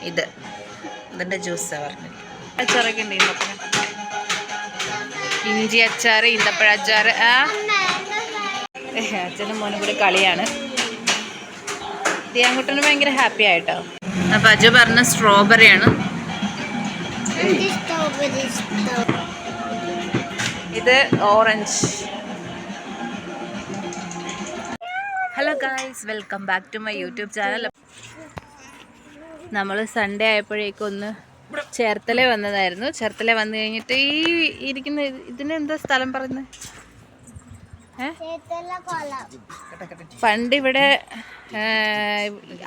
ഇതിൻ്റെ ജ്യൂസാണ് പറഞ്ഞത്. അച്ചാറൊക്കെ ഉണ്ട്, ഈന്തപ്പഴം, ഇഞ്ചി അച്ചാർ, ഈന്തപ്പഴ അച്ചാർ. അച്ഛനും മോനും കൂടി കളിയാണ്. ദിയാൻകുട്ടന് ഭയങ്കര ഹാപ്പി ആയിട്ടോ. അപ്പം അജു പറഞ്ഞ സ്ട്രോബെറിയാണ്. ഇത് orange. Hello guys, welcome back to my YouTube channel. നമ്മൾ സൺഡേ ആയപ്പോഴേക്കും ഒന്ന് ചേർത്തല വന്നതായിരുന്നു. ചേർത്തല വന്നു കഴിഞ്ഞിട്ട് ഈ ഇരിക്കുന്ന ഇതിനെന്താ സ്ഥലം പറയുന്നത്? പണ്ടിവിടെ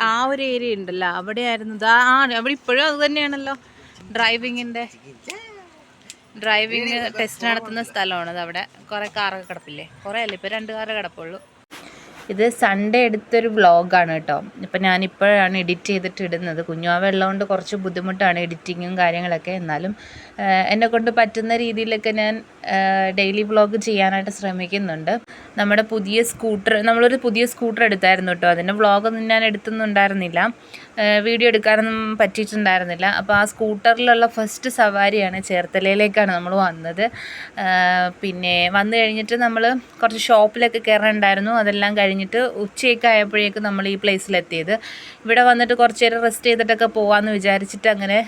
ആ ഒരു ഏരിയ ഉണ്ടല്ലോ, അവിടെ ആയിരുന്നു. അവിടെ ഇപ്പോഴും അത് തന്നെയാണല്ലോ. ഡ്രൈവിംഗ് ടെസ്റ്റ് നടത്തുന്ന സ്ഥലമാണത്. അവിടെ കുറേ കാറൊക്കെ കിടപ്പില്ലേ? കുറേ അല്ല, ഇപ്പോൾ 2 കാറ് കിടപ്പുള്ളൂ. ഇത് സൺഡേ എടുത്തൊരു വ്ളോഗാണ് കേട്ടോ. ഇപ്പം ഞാനിപ്പോഴാണ് എഡിറ്റ് ചെയ്തിട്ട് ഇടുന്നത്. കുഞ്ഞുവാവ ഉള്ളതുകൊണ്ട് കുറച്ച് ബുദ്ധിമുട്ടാണ് എഡിറ്റിങ്ങും കാര്യങ്ങളൊക്കെ. എന്നാലും എന്നെക്കൊണ്ട് പറ്റുന്ന രീതിയിലൊക്കെ ഞാൻ ഡെയിലി വ്ളോഗ് ചെയ്യാനായിട്ട് ശ്രമിക്കുന്നുണ്ട്. നമ്മളൊരു പുതിയ സ്കൂട്ടർ എടുത്തായിരുന്നു കേട്ടോ. അതിൻ്റെ വ്ളോഗൊന്നും ഞാൻ എടുത്തൊന്നുണ്ടായിരുന്നില്ല, വീഡിയോ എടുക്കാനൊന്നും പറ്റിയിട്ടുണ്ടായിരുന്നില്ല. അപ്പോൾ ആ സ്കൂട്ടറിലുള്ള ഫസ്റ്റ് സവാരിയാണ്. ചേർത്തലയിലേക്കാണ് നമ്മൾ വന്നത്. പിന്നെ വന്നു കഴിഞ്ഞിട്ട് നമ്മൾ കുറച്ച് ഷോപ്പിലൊക്കെ കയറാനുണ്ടായിരുന്നു. അതെല്ലാം കഴിഞ്ഞിട്ട് ഉച്ചയൊക്കെ ആയപ്പോഴേക്കും നമ്മൾ ഈ പ്ലേസിലെത്തിയത്. ഇവിടെ വന്നിട്ട് കുറച്ച് നേരം റെസ്റ്റ് ചെയ്തിട്ടൊക്കെ പോകാമെന്ന് വിചാരിച്ചിട്ട് അങ്ങനെ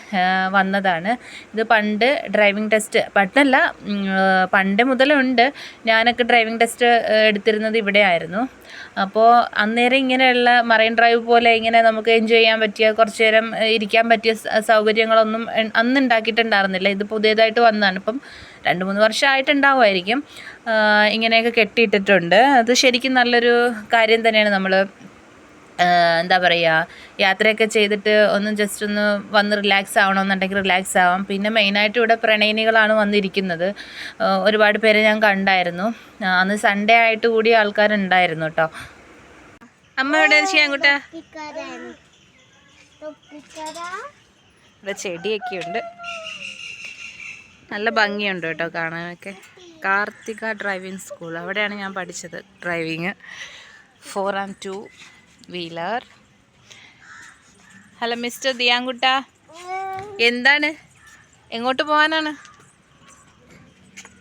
വന്നതാണ്. ഇത് പണ്ട് ഡ്രൈവിംഗ് ടെസ്റ്റ്, പണ്ട് മുതലുണ്ട്. ഞാനൊക്കെ ഡ്രൈവിംഗ് ടെസ്റ്റ് എടുത്തിരുന്നത് ഇവിടെ ആയിരുന്നു. അപ്പോൾ അന്നേരം ഇങ്ങനെയുള്ള മറൈൻ ഡ്രൈവ് പോലെ ഇങ്ങനെ നമുക്ക് എൻജോയ് ചെയ്യാൻ പറ്റിയ, കുറച്ച് നേരം ഇരിക്കാൻ പറ്റിയ സൗകര്യങ്ങളൊന്നും അന്ന് ഉണ്ടാക്കിയിട്ടുണ്ടായിരുന്നില്ല. ഇത് പുതിയതായിട്ട് വന്നതാണ്. ഇപ്പം 2-3 വർഷമായിട്ടുണ്ടാവുമായിരിക്കും. ഇങ്ങനെയൊക്കെ കെട്ടിയിട്ടിട്ടുണ്ട്. അത് ശരിക്കും നല്ലൊരു കാര്യം തന്നെയാണ്. നമ്മൾ എന്താ പറയുക, യാത്രയൊക്കെ ചെയ്തിട്ട് ജസ്റ്റ് ഒന്ന് വന്ന് റിലാക്സ് ആവണമെന്നുണ്ടെങ്കിൽ റിലാക്സ് ആവാം. പിന്നെ മെയിനായിട്ട് ഇവിടെ പ്രണയിനികളാണ് വന്നിരിക്കുന്നത്. ഒരുപാട് പേരെ ഞാൻ കണ്ടായിരുന്നു. അന്ന് സൺഡേ ആയിട്ട് കൂടി ആൾക്കാരുണ്ടായിരുന്നു കേട്ടോ. അമ്മ എവിടെ ചെയ്യാൻകുട്ടാ? ഇവിടെ ചെടിയൊക്കെ ഉണ്ട്, നല്ല ഭംഗിയുണ്ട് കേട്ടോ കാണാനൊക്കെ. കാർത്തിക ഡ്രൈവിംഗ് സ്കൂൾ, അവിടെയാണ് ഞാൻ പഠിച്ചത് ഡ്രൈവിങ്. 4&2 വീലർ. ഹലോ മിസ്റ്റർ ദിയാൻകുട്ട, എന്താണ്, എങ്ങോട്ട് പോകാനാണ്?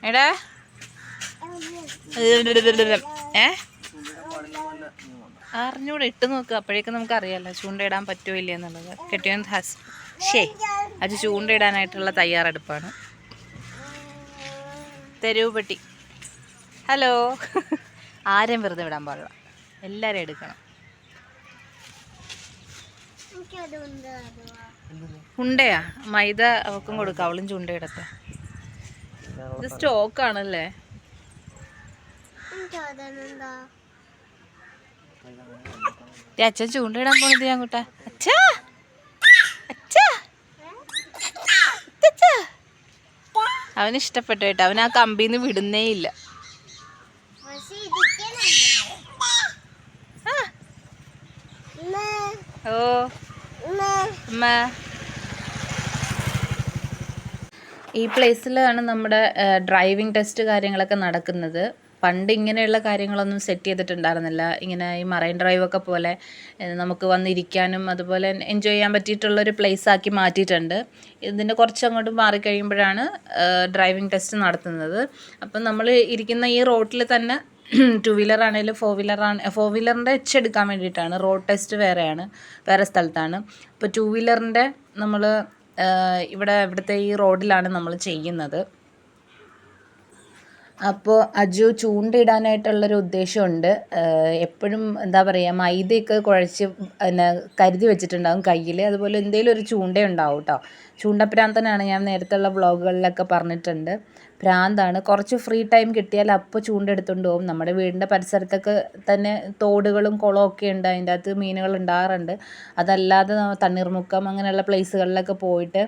എടാ അറിഞ്ഞൂടെ, ഇട്ട് നോക്കുക, അപ്പോഴേക്കും നമുക്കറിയാമല്ലോ ചൂണ്ടയിടാൻ പറ്റുമോ ഇല്ല എന്നുള്ളത്. കെട്ടിയോൻ അത് ചൂണ്ടയിടാനായിട്ടുള്ള തയ്യാറെടുപ്പാണ്. തെരുവ് പെട്ടി. ഹലോ. ആരെയും വെറുതെ വിടാൻ പാടില്ല, എല്ലാവരും എടുക്കണം. ഉണ്ടയാ? മൈദ അവക്കും കൊടുക്കാം, അവളും ചൂണ്ടയിടട്ടെ. ഇത് സ്റ്റോക്കാണല്ലേ? അച്ഛൻ ചൂണ്ടയിടാൻ പോണത് ഞാൻ കൂട്ടാ. അച്ഛാ അവന് ഇഷ്ടപ്പെട്ടു കേട്ടോ. അവൻ ആ കമ്പിന്ന് വിടുന്നേ ഇല്ല. ഓ അമ്മ, ഈ പ്ലേസിലാണ് നമ്മുടെ ഡ്രൈവിംഗ് ടെസ്റ്റ് കാര്യങ്ങളൊക്കെ നടക്കുന്നത്. പണ്ട് ഇങ്ങനെയുള്ള കാര്യങ്ങളൊന്നും സെറ്റ് ചെയ്തിട്ടുണ്ടായിരുന്നില്ല. ഇങ്ങനെ ഈ മറൈൻ ഡ്രൈവൊക്കെ പോലെ നമുക്ക് വന്നിരിക്കാനും അതുപോലെ എൻജോയ് ചെയ്യാൻ പറ്റിയിട്ടുള്ളൊരു പ്ലേസാക്കി മാറ്റിയിട്ടുണ്ട്. ഇതിൻ്റെ കുറച്ചങ്ങോട്ട് മാറിക്കഴിയുമ്പോഴാണ് ഡ്രൈവിംഗ് ടെസ്റ്റ് നടത്തുന്നത്. അപ്പം നമ്മൾ ഇരിക്കുന്ന ഈ റോഡിൽ തന്നെ 2 വീലർ ആണെങ്കിലും 4 വീലറിൻ്റെ എടുക്കാൻ വേണ്ടിയിട്ടാണ്. റോഡ് ടെസ്റ്റ് വേറെ സ്ഥലത്താണ്. അപ്പോൾ 2 വീലറിൻ്റെ നമ്മൾ ഇവിടുത്തെ ഈ റോഡിലാണ് നമ്മൾ ചെയ്യുന്നത്. അപ്പോൾ അജു ചൂണ്ടയിടാനായിട്ടുള്ളൊരു ഉദ്ദേശമുണ്ട്. എപ്പോഴും എന്താ പറയുക, മൈദയൊക്കെ കുഴച്ച് കരുതി വെച്ചിട്ടുണ്ടാകും കയ്യിൽ. അതുപോലെ എന്തെങ്കിലും ഒരു ചൂണ്ടയുണ്ടാവും കേട്ടോ. ചൂണ്ടപ്രാന്തനാണ്, ഞാൻ നേരത്തെയുള്ള വ്ളോഗുകളിലൊക്കെ പറഞ്ഞിട്ടുണ്ട്. പ്രാന്താണ്. കുറച്ച് ഫ്രീ ടൈം കിട്ടിയാൽ അപ്പോൾ ചൂണ്ടെടുത്തുകൊണ്ട് പോകും. നമ്മുടെ വീടിൻ്റെ പരിസരത്തൊക്കെ തന്നെ തോടുകളും കുളവും ഒക്കെ ഉണ്ട്, അതിൻ്റെ അകത്ത് മീനുകൾ ഉണ്ടാകാറുണ്ട്. അതല്ലാതെ തണ്ണീർമുക്കം അങ്ങനെയുള്ള പ്ലേസുകളിലൊക്കെ പോയിട്ട്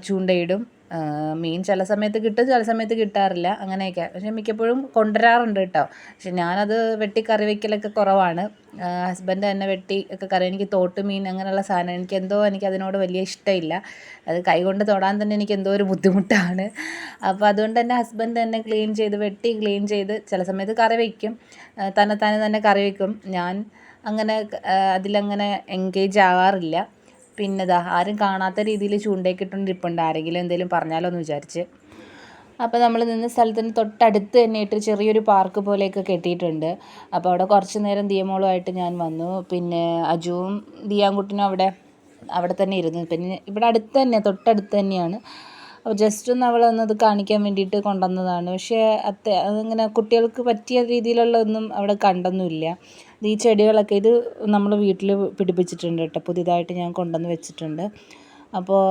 ചൂണ്ടയിടും. മീൻ ചില സമയത്ത് കിട്ടും, ചില സമയത്ത് കിട്ടാറില്ല, അങ്ങനെയൊക്കെ. പക്ഷെ മിക്കപ്പോഴും കൊണ്ടുവരാറുണ്ട് കേട്ടോ. പക്ഷെ ഞാനത് വെട്ടി കറി വയ്ക്കലൊക്കെ കുറവാണ്. ഹസ്ബൻഡ് തന്നെ വെട്ടി ഒക്കെ കറി. എനിക്ക് തോട്ട് മീൻ അങ്ങനെയുള്ള സാധനം എനിക്ക് അതിനോട് വലിയ ഇഷ്ടമില്ല. അത് കൈകൊണ്ട് തൊടാൻ തന്നെ എനിക്ക് എന്തോ ഒരു ബുദ്ധിമുട്ടാണ്. അപ്പോൾ അതുകൊണ്ട് തന്നെ ഹസ്ബൻഡ് തന്നെ വെട്ടി ക്ലീൻ ചെയ്ത് ചില സമയത്ത് കറി വയ്ക്കും. തന്നെ കറി വയ്ക്കും. ഞാൻ അങ്ങനെ അതിലങ്ങനെ എൻഗേജ് ആവാറില്ല. പിന്നെ ഇതാ ആരും കാണാത്ത രീതിയിൽ ചൂണ്ടയൊക്കെ ആരെങ്കിലും എന്തെങ്കിലും പറഞ്ഞാലോ എന്ന് വിചാരിച്ച്. അപ്പോൾ നമ്മൾ നിന്ന സ്ഥലത്തിന് തൊട്ടടുത്ത് തന്നെയായിട്ട് ചെറിയൊരു പാർക്ക് പോലെയൊക്കെ കെട്ടിയിട്ടുണ്ട്. അപ്പോൾ അവിടെ കുറച്ച് നേരം ദിയമോളുമായിട്ട് ഞാൻ വന്നു. പിന്നെ അജുവും ദിയാൻകുട്ടിനും അവിടെ തന്നെ ഇരുന്നു. പിന്നെ ഇവിടെ അടുത്ത് തന്നെ, തൊട്ടടുത്ത് തന്നെയാണ്. അപ്പോൾ ജസ്റ്റ് ഒന്ന് അവളൊന്നത് കാണിക്കാൻ വേണ്ടിയിട്ട് കൊണ്ടുവന്നതാണ്. പക്ഷേ അതിങ്ങനെ കുട്ടികൾക്ക് പറ്റിയ രീതിയിലുള്ളതൊന്നും അവിടെ കണ്ടൊന്നുമില്ല. ഈ ചെടികളൊക്കെ ഇത് നമ്മൾ വീട്ടിൽ പിടിപ്പിച്ചിട്ടുണ്ട് കേട്ടോ, പുതിയതായിട്ട് ഞാൻ കൊണ്ടുവന്ന് വെച്ചിട്ടുണ്ട്. അപ്പോൾ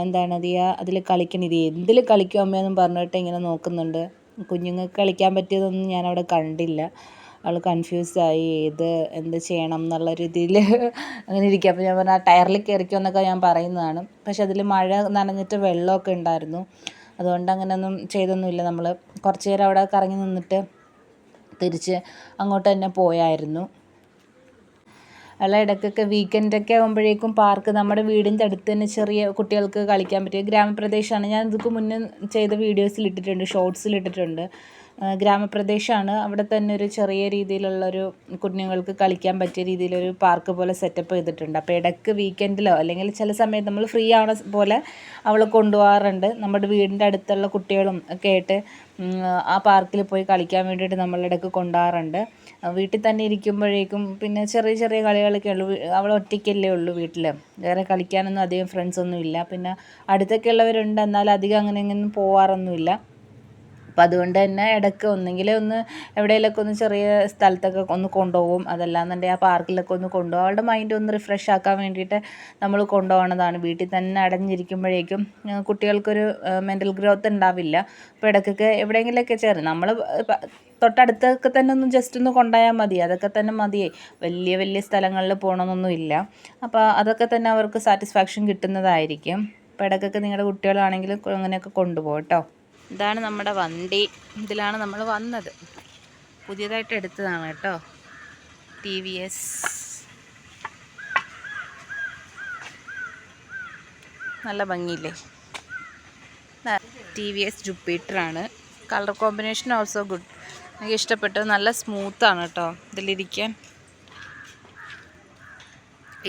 എന്താണ് ദിയ അതിൽ കളിക്കണം, ഇത് എന്തിൽ കളിക്കും അമ്മയെന്നും പറഞ്ഞിട്ട് ഇങ്ങനെ നോക്കുന്നുണ്ട്. കുഞ്ഞുങ്ങൾക്ക് കളിക്കാൻ പറ്റിയതൊന്നും ഞാനവിടെ കണ്ടില്ല. അവൾ കൺഫ്യൂസായി എന്ത് ചെയ്യണം എന്നുള്ള രീതിയിൽ അങ്ങനെ ഇരിക്കുക. അപ്പോൾ ഞാൻ പറഞ്ഞു ആ ടയറിൽ കയറിക്കോ എന്നൊക്കെ ഞാൻ പറയുന്നതാണ്. പക്ഷെ അതിൽ മഴ നനഞ്ഞിട്ട് വെള്ളമൊക്കെ ഉണ്ടായിരുന്നു. അതുകൊണ്ട് അങ്ങനെയൊന്നും ചെയ്തൊന്നുമില്ല. നമ്മൾ കുറച്ച് നേരം അവിടെ കറങ്ങി നിന്നിട്ട് തിരിച്ച് അങ്ങോട്ട് തന്നെ പോയായിരുന്നു. അല്ല ഇടയ്ക്കൊക്കെ വീക്കെൻഡൊക്കെ ആകുമ്പോഴേക്കും പാർക്ക് നമ്മുടെ വീടിൻ്റെ അടുത്ത് തന്നെ ചെറിയ കുട്ടികൾക്ക് കളിക്കാൻ പറ്റിയ ഗ്രാമപ്രദേശമാണ്. ഞാൻ ഇതൊക്കെ മുന്നേ ചെയ്ത വീഡിയോസിലിട്ടിട്ടുണ്ട്, ഷോർട്സിലിട്ടിട്ടുണ്ട്. ഗ്രാമപ്രദേശമാണ്. അവിടെ തന്നെ ഒരു ചെറിയ രീതിയിലുള്ളൊരു കുഞ്ഞുങ്ങൾക്ക് കളിക്കാൻ പറ്റിയ രീതിയിലൊരു പാർക്ക് പോലെ സെറ്റപ്പ് ചെയ്തിട്ടുണ്ട്. അപ്പോൾ ഇടയ്ക്ക് വീക്കെൻഡിലോ അല്ലെങ്കിൽ ചില സമയത്ത് നമ്മൾ ഫ്രീ ആവണ പോലെ അവളെ കൊണ്ടുപോകാറുണ്ട്. നമ്മുടെ വീടിൻ്റെ അടുത്തുള്ള കുട്ടികളും ഒക്കെ ആയിട്ട് ആ പാർക്കിൽ പോയി കളിക്കാൻ വേണ്ടിയിട്ട് നമ്മളിടയ്ക്ക് കൊണ്ടുപോകാറുണ്ട്. വീട്ടിൽ തന്നെ ഇരിക്കുമ്പോഴേക്കും പിന്നെ ചെറിയ ചെറിയ കളികളൊക്കെ ഉള്ളൂ. അവൾ ഒറ്റയ്ക്കല്ലേ ഉള്ളൂ വീട്ടിൽ, വേറെ കളിക്കാനൊന്നും അധികം ഫ്രണ്ട്സൊന്നും ഇല്ല. പിന്നെ അടുത്തൊക്കെ ഉള്ളവരുണ്ട്, എന്നാലും അധികം അങ്ങനെ ഇങ്ങനെ പോവാറൊന്നുമില്ല. അപ്പം അതുകൊണ്ട് തന്നെ ഇടയ്ക്ക് ഒന്ന് എവിടെയെങ്കിലുമൊക്കെ ഒന്ന് ചെറിയ സ്ഥലത്തൊക്കെ ഒന്ന് കൊണ്ടുപോകും. അതല്ലാന്നുണ്ടെങ്കിൽ ആ പാർക്കിലൊക്കെ ഒന്ന് കൊണ്ടുപോകും. അവളുടെ മൈൻഡ് ഒന്ന് റിഫ്രഷ് ആക്കാൻ വേണ്ടിയിട്ട് നമ്മൾ കൊണ്ടുപോകണതാണ്. വീട്ടിൽ തന്നെ അടഞ്ഞിരിക്കുമ്പോഴേക്കും കുട്ടികൾക്കൊരു മെൻ്റൽ ഗ്രോത്ത് ഉണ്ടാവില്ല. അപ്പോൾ ഇടയ്ക്കൊക്കെ എവിടെയെങ്കിലുമൊക്കെ ചേർന്ന് നമ്മൾ തൊട്ടടുത്തൊക്കെ തന്നെ ഒന്ന് ജസ്റ്റ് ഒന്ന് കൊണ്ടുപോയാൽ മതി. അതൊക്കെ തന്നെ മതിയേ, വലിയ വലിയ സ്ഥലങ്ങളിൽ പോകണമെന്നൊന്നുമില്ല. അപ്പോൾ അതൊക്കെ തന്നെ അവർക്ക് സാറ്റിസ്ഫാക്ഷൻ കിട്ടുന്നതായിരിക്കും. അപ്പോൾ ഇടയ്ക്കൊക്കെ നിങ്ങളുടെ കുട്ടികളാണെങ്കിലും അങ്ങനെയൊക്കെ കൊണ്ടുപോകും കേട്ടോ. ഇതാണ് നമ്മുടെ വണ്ടി. ഇതിലാണ് നമ്മൾ വന്നത്. പുതിയതായിട്ട് എടുത്തതാണ് കേട്ടോ, TVS. നല്ല ഭംഗിയില്ലേ? TVS ജുപ്പിറ്ററാണ്. Colour combination also good. എനിക്ക് ഇഷ്ടപ്പെട്ടു. നല്ല സ്മൂത്താണ് കേട്ടോ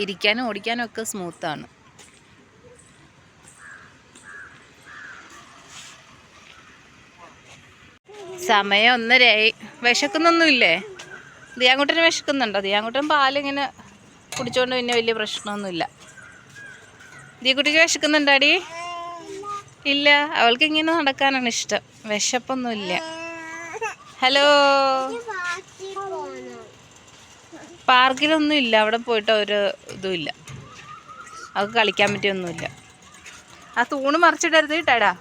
ഇരിക്കാനും ഓടിക്കാനും ഒക്കെ സ്മൂത്താണ്. സമയം 1:30. വിശക്കുന്നൊന്നുമില്ലേ? ദിയാൻകുട്ടന് വിശക്കുന്നുണ്ടോ? ദിയാൻകുട്ടൻ പാലിങ്ങനെ കുടിച്ചോണ്ട് പിന്നെ വലിയ പ്രശ്നമൊന്നുമില്ല. ദിയക്കുട്ടിക്ക് വിശക്കുന്നുണ്ടാടി? ഇല്ല, അവൾക്ക് ഇങ്ങനെ നടക്കാനാണ് ഇഷ്ടം, വിശപ്പൊന്നുമില്ല. ഹലോ, പാർക്കിലൊന്നും ഇല്ല, അവിടെ പോയിട്ട് ഒരു ഇതുമില്ല, അവൾക്ക് കളിക്കാൻ പറ്റിയൊന്നുമില്ല. ആ തൂണ് മറിച്ചിടരുത് കേട്ടാടാ,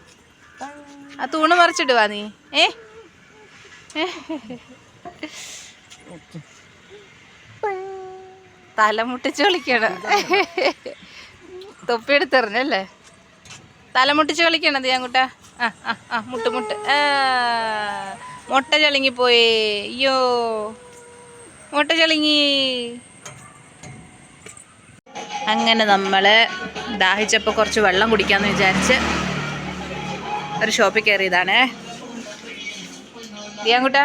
ആ തൂണ് മറിച്ചിടുവാ നീ. തലമുട്ടിച്ച് കളിക്കണം. തൊപ്പിയെടുത്തെറിഞ്ഞല്ലേ? തലമുട്ടിച്ച് കളിക്കണത് ഞാൻകുട്ട. മുട്ട് മുട്ട ചളിങ്ങിപ്പോയേ. അയ്യോ, മുട്ട ചളിങ്ങി. അങ്ങനെ നമ്മൾ ദാഹിച്ചപ്പോൾ കുറച്ച് വെള്ളം കുടിക്കാമെന്ന് വിചാരിച്ച് ഒരു ഷോപ്പിൽ കയറിയതാണേ. ദിയാൻകുട്ട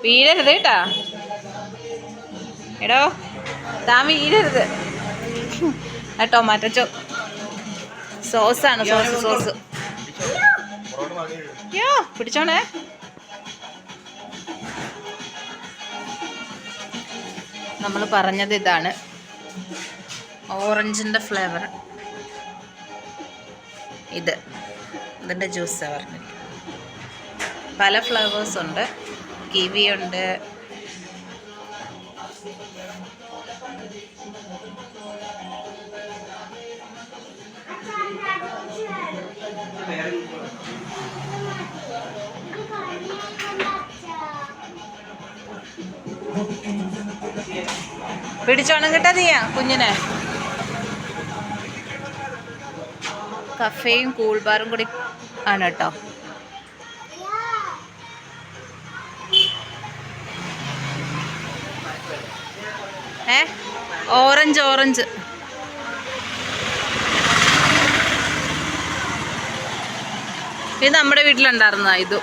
വീഴരുത് കേട്ടാ, എടോ താൻ വീഴരുത്. Tomato സോസാണ്, sauce. യോ പിടിച്ചോണേ. നമ്മൾ പറഞ്ഞത് ഇതാണ്, ഓറഞ്ചിൻ്റെ ഫ്ലേവർ. ഇതിൻ്റെ ജ്യൂസാണ് പറഞ്ഞത്. പല ഫ്ലേവേഴ്സ് ഉണ്ട്, കിവി ഉണ്ട്, പിടിച്ചോണം കേട്ടാ നീയാ കുഞ്ഞിനെ. കഫേയും കൂൾ ബാറും കൂടി ആണ് കേട്ടോ. ഓറഞ്ച് ഇത് നമ്മുടെ വീട്ടിലുണ്ടായിരുന്നതാ. ഇത്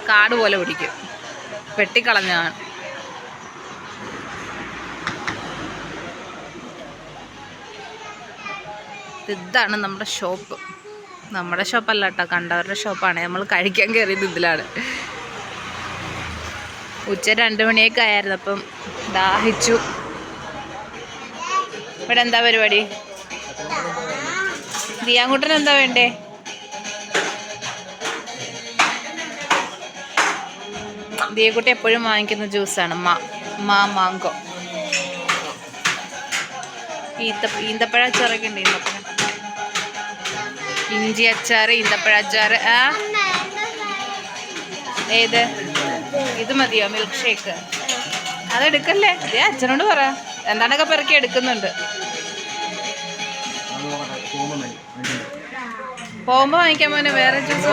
കാട് പോലെ പിടിക്കും, വെട്ടിക്കളഞ്ഞാണ്. ഇതാണ് നമ്മുടെ ഷോപ്പ്. നമ്മുടെ ഷോപ്പല്ല കേട്ടോ, കണ്ടവരുടെ ഷോപ്പാണ്. നമ്മൾ കഴിക്കാൻ കയറിയത് ഇതിലാണ്. ഉച്ച 2 മണിയൊക്കെ ആയിരുന്നു. അപ്പം ദാഹിച്ചു. ഇവിടെ എന്താ പരിപാടി? ദിയാങ്കുട്ടന് എന്താ വേണ്ടേ? ദിയക്കുട്ടി എപ്പോഴും വാങ്ങിക്കുന്ന ജ്യൂസാണ് മാങ്കോ. ഈന്തപ്പഴ അച്ചാറൊക്കെ ഉണ്ട്. ഇഞ്ചി അച്ചാർ, ഈന്തപ്പഴ അച്ചാർ. ഏത്? ഇത് മതിയോ മിൽക്ക് ഷേക്ക്? അതെടുക്കല്ലേ, അതേ അച്ഛനോട് പറ. എന്താണ്ടൊക്കെ പെറുക്കി എടുക്കുന്നുണ്ട്. പോകുമ്പോ വാങ്ങിക്കാൻ പോനെ വേറെ ജ്യൂസ്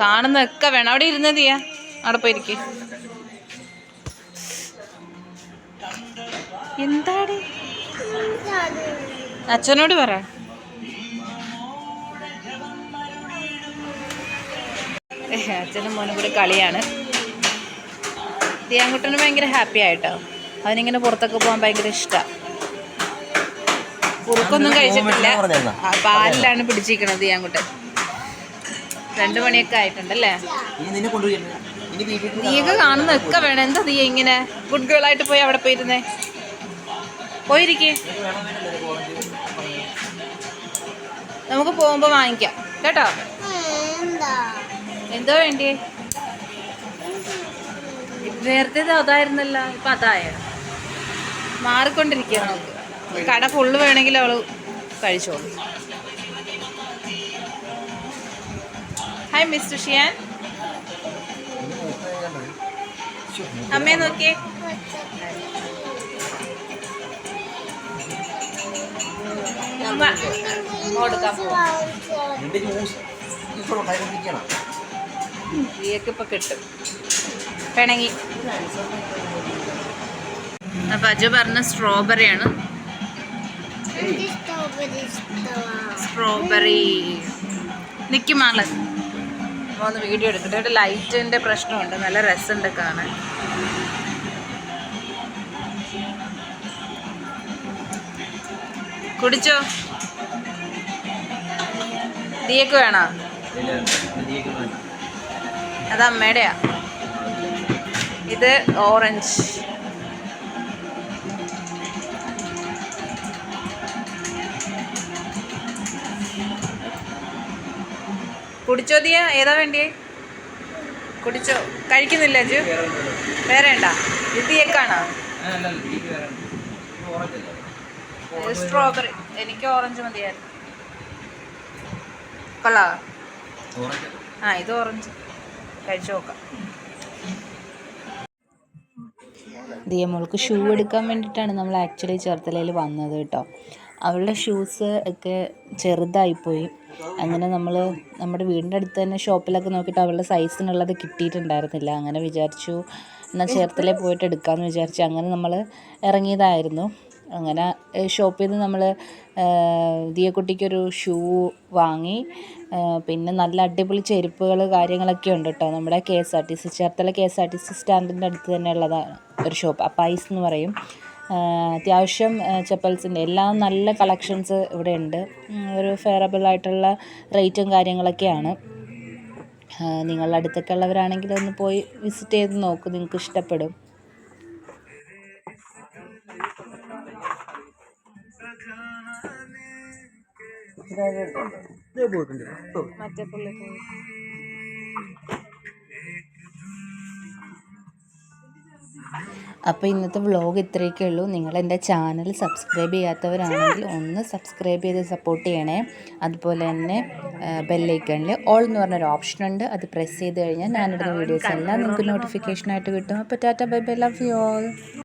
കാണുന്നൊക്കെ വേണം. അവിടെ ഇരുന്നത് ചെയ്യാ, അവിടെ പോയിരിക്കും. എന്താടി അച്ഛനോട് പറ. അച്ഛനും മോനും കൂടി കളിയാണ്. ദിയാങ്കുട്ടന് ഭയങ്കര ഹാപ്പി ആയിട്ടോ. അവനിങ്ങനെ പുറത്തൊക്കെ പോകാൻ ഭയങ്കര ഇഷ്ടമാണ്. കുറുക്കൊന്നും കഴിച്ചിട്ടില്ല, പാലിലാണ് പിടിച്ചിരിക്കണത് ദിയാങ്കുട്ടൻ. 2 മണിയൊക്കെ ആയിട്ടുണ്ടല്ലേ? നീയൊക്കെ കാണുന്നൊക്കെ വേണം. എന്താ നീ ഇങ്ങനെ ഗുഡ് ഗേൾ ആയിട്ട് പോയി അവിടെ പോയിരുന്നേ? പോയിരിക്കേ, നമുക്ക് പോകുമ്പോ വാങ്ങിക്കാം കേട്ടോ. എന്തോ വേണ്ടി? നേരത്തെ അതായിരുന്നല്ലോ, ഇപ്പൊ അതായ മാറിക്കൊണ്ടിരിക്കുക. നമുക്ക് കട ഫുള്ള് വേണമെങ്കിൽ അവള് കഴിച്ചോളൂ. ഹായ് മിസ്റ്റർ ഷിയാൻ, അമ്മയെ നോക്കിയേ. കൊടുക്കാൻ പോവാ. ഇപ്പൊ കിട്ടും പിണങ്ങി. അപ്പൊ അജു പറഞ്ഞ സ്ട്രോബെറിയാണ്. സ്ട്രോബെറി നിൽക്കുമാള് ഒന്ന് വീഡിയോ എടുക്കട്ടെ. ഇവിടെ ലൈറ്റിന്റെ പ്രശ്നമുണ്ട്, നല്ല രസമുണ്ട് കാണാൻ. കുടിച്ചോ? ദിയക്ക് വേണോ? അത് അമ്മയുടെയാ. ഇത് ഓറഞ്ച്. കുടിച്ചോ ദിയ? ഏതാ വേണ്ടിയേ? കുടിച്ചോ? കഴിക്കുന്നില്ല അജു? വേറെ ഉണ്ടോ? ഇത് ദിയക്കാണോ? സ്ട്രോബെറി. എനിക്ക് ഓറഞ്ച് മതിയായിരുന്നു. കൊള്ളാ? ഇത് ഓറഞ്ച്. കഴിച്ചു നോക്കാം. ദിയമോൾക്ക് ഷൂ എടുക്കാൻ വേണ്ടിയിട്ടാണ് നമ്മൾ ആക്ച്വലി ചേർത്തലയിൽ വന്നത് കേട്ടോ. അവളുടെ ഷൂസ് ഒക്കെ ചെറുതായിപ്പോയി. അങ്ങനെ നമ്മൾ നമ്മുടെ വീടിൻ്റെ അടുത്ത് തന്നെ ഷോപ്പിലൊക്കെ നോക്കിയിട്ട് അവളുടെ സൈസിനുള്ളത് കിട്ടിയിട്ടുണ്ടായിരുന്നില്ല. അങ്ങനെ വിചാരിച്ചു എന്നാൽ ചേർത്തലയിൽ പോയിട്ട് എടുക്കാമെന്ന് വിചാരിച്ചു. അങ്ങനെ നമ്മൾ ഇറങ്ങിയതായിരുന്നു. അങ്ങനെ ഷോപ്പിൽ നിന്ന് നമ്മൾ ദിയക്കുട്ടിക്കൊരു ഷൂ വാങ്ങി. പിന്നെ നല്ല അടിപൊളി ചെരുപ്പുകൾ കാര്യങ്ങളൊക്കെ ഉണ്ട് കേട്ടോ. നമ്മുടെ KSRTC ചേർത്തല KSRTC സ്റ്റാൻഡിൻ്റെ അടുത്ത് തന്നെ ഉള്ളതാണ് ഒരു ഷോപ്പ്, അപ്പായിസ് എന്ന് പറയും. അത്യാവശ്യം ചെപ്പൽസിൻ്റെ എല്ലാം നല്ല കളക്ഷൻസ് ഇവിടെ ഉണ്ട്. ഒരു ഫെയറബിൾ ആയിട്ടുള്ള റേറ്റും കാര്യങ്ങളൊക്കെയാണ്. നിങ്ങളുടെ അടുത്തൊക്കെ ഉള്ളവരാണെങ്കിൽ ഒന്ന് പോയി വിസിറ്റ് ചെയ്ത് നോക്കൂ, നിങ്ങൾക്ക് ഇഷ്ടപ്പെടും. മറ്റേ പുള്ളി പോയി. അപ്പോൾ ഇന്നത്തെ വ്ളോഗ് ഇത്രയൊക്കെ ഉള്ളൂ. നിങ്ങൾ എൻ്റെ ചാനൽ സബ്സ്ക്രൈബ് ചെയ്യാത്തവരാണെങ്കിൽ ഒന്ന് സബ്സ്ക്രൈബ് ചെയ്ത് സപ്പോർട്ട് ചെയ്യണേ. അതുപോലെ തന്നെ ബെല്ലൈക്കണിൽ ഓൾ എന്ന് പറഞ്ഞൊരു ഓപ്ഷൻ ഉണ്ട്, അത് പ്രസ് ചെയ്ത് കഴിഞ്ഞാൽ ഞാനിടുന്ന വീഡിയോസ് എല്ലാം നിങ്ങൾക്ക് നോട്ടിഫിക്കേഷനായിട്ട് കിട്ടും. അപ്പോൾ Tata bye bye, love you all.